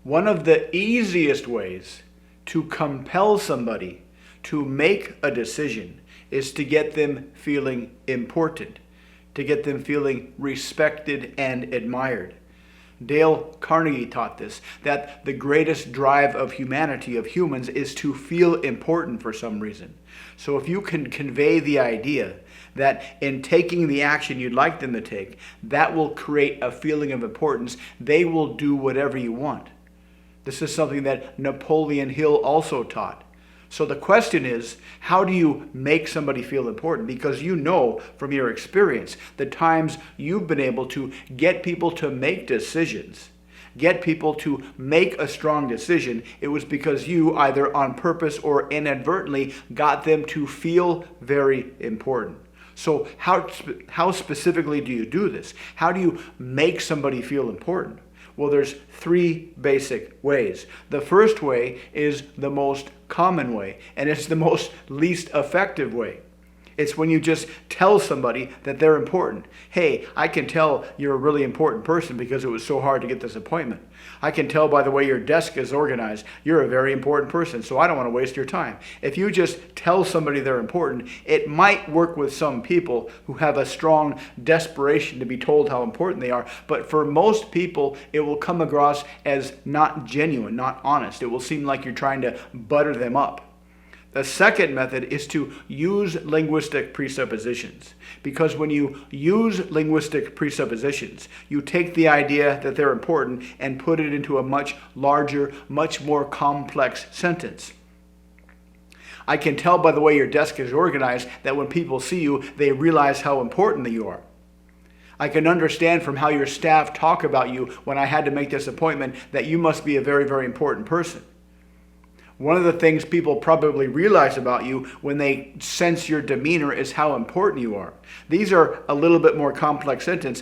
One of the easiest ways to compel somebody to make a decision is to get them feeling important, to get them feeling respected and admired. Dale Carnegie taught this, that the greatest drive of humanity, of humans, is to feel important for some reason. So if you can convey the idea that in taking the action you'd like them to take, that will create a feeling of importance, they will do whatever you want. This is something that Napoleon Hill also taught. So the question is, how do you make somebody feel important? Because you know from your experience the times you've been able to get people to make decisions, get people to make a strong decision, it was because you, either on purpose or inadvertently, got them to feel very important. So how specifically do you do this? How do you make somebody feel important? Well, there's three basic ways. The first way is the most common way, and it's the most least effective way. It's when you just tell somebody that they're important. Hey, I can tell you're a really important person because it was so hard to get this appointment. I can tell by the way your desk is organized, you're a very important person, so I don't want to waste your time. If you just tell somebody they're important, it might work with some people who have a strong desperation to be told how important they are, but for most people, it will come across as not genuine, not honest. It will seem like you're trying to butter them up. The second method is to use linguistic presuppositions, because when you use linguistic presuppositions, you take the idea that they're important and put it into a much larger, much more complex sentence. I can tell by the way your desk is organized that when people see you, they realize how important that you are. I can understand from how your staff talk about you when I had to make this appointment that you must be a very, very important person. One of the things people probably realize about you when they sense your demeanor is how important you are. These are a little bit more complex sentence,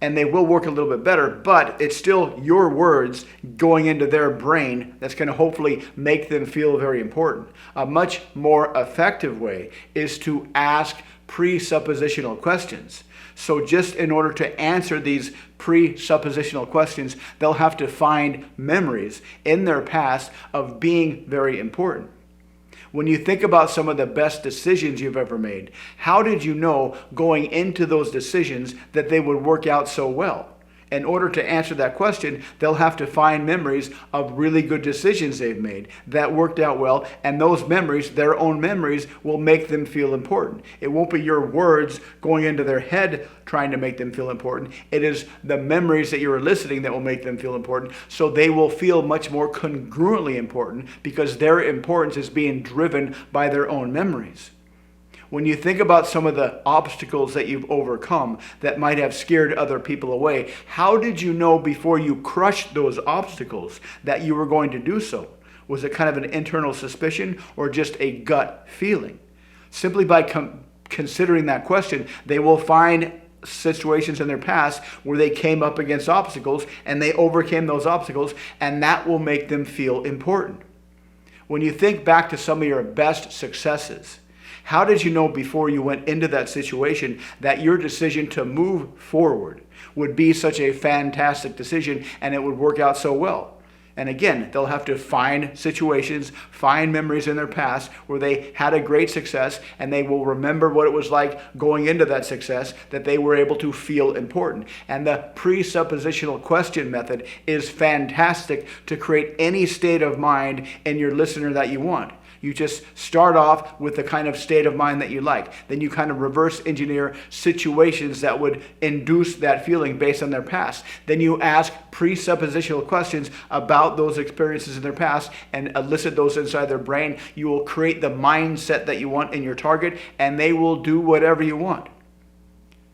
and they will work a little bit better, but it's still your words going into their brain that's going to hopefully make them feel very important. A much more effective way is to ask presuppositional questions. So just in order to answer these presuppositional questions, they'll have to find memories in their past of being very important. When you think about some of the best decisions you've ever made, how did you know going into those decisions that they would work out so well? In order to answer that question, they'll have to find memories of really good decisions they've made that worked out well, and those memories, their own memories, will make them feel important. It won't be your words going into their head trying to make them feel important. It is the memories that you're eliciting that will make them feel important, so they will feel much more congruently important because their importance is being driven by their own memories. When you think about some of the obstacles that you've overcome that might have scared other people away, how did you know before you crushed those obstacles that you were going to do so? Was it kind of an internal suspicion or just a gut feeling? Simply by considering that question, they will find situations in their past where they came up against obstacles and they overcame those obstacles, and that will make them feel important. When you think back to some of your best successes, how did you know before you went into that situation that your decision to move forward would be such a fantastic decision and it would work out so well? And again, they'll have to find situations, find memories in their past where they had a great success, and they will remember what it was like going into that success, that they were able to feel important. And the presuppositional question method is fantastic to create any state of mind in your listener that you want. You just start off with the kind of state of mind that you like. Then you kind of reverse engineer situations that would induce that feeling based on their past. Then you ask presuppositional questions about those experiences in their past and elicit those inside their brain. You will create the mindset that you want in your target, and they will do whatever you want.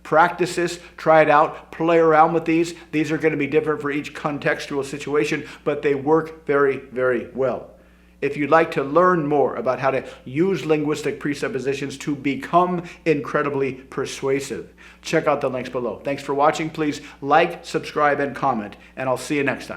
Practice this, try it out, play around with these. These are going to be different for each contextual situation, but they work very, very well. If you'd like to learn more about how to use linguistic presuppositions to become incredibly persuasive, check out the links below. Thanks for watching. Please like, subscribe, and comment, and I'll see you next time.